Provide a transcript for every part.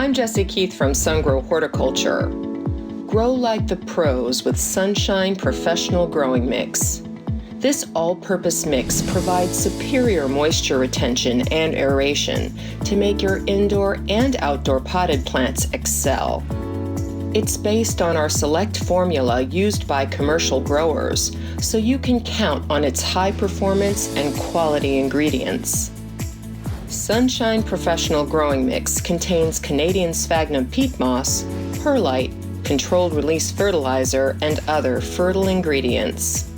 I'm Jessie Keith from Sungrow Horticulture. Grow like the pros with Sunshine Professional Growing Mix. This all-purpose mix provides superior moisture retention and aeration to make your indoor and outdoor potted plants excel. It's based on our select formula used by commercial growers, so you can count on its high performance and quality ingredients. Sunshine Professional Growing Mix contains Canadian sphagnum peat moss, perlite, controlled release fertilizer, and other fertile ingredients.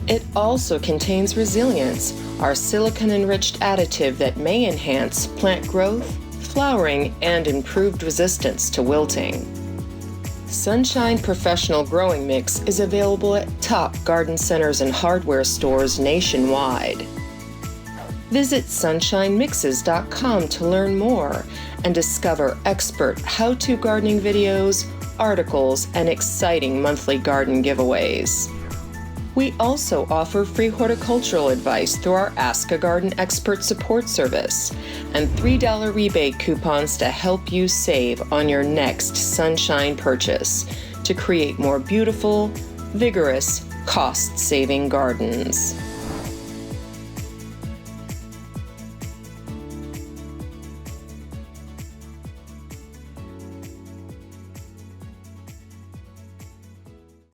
It also contains Resilience, our silicon-enriched additive that may enhance plant growth, flowering, and improved resistance to wilting. Sunshine Professional Growing Mix is available at top garden centers and hardware stores nationwide. Visit sunshinemixes.com to learn more and discover expert how-to gardening videos, articles, and exciting monthly garden giveaways. We also offer free horticultural advice through our Ask a Garden Expert support service and $3 rebate coupons to help you save on your next Sunshine purchase to create more beautiful, vigorous, cost-saving gardens.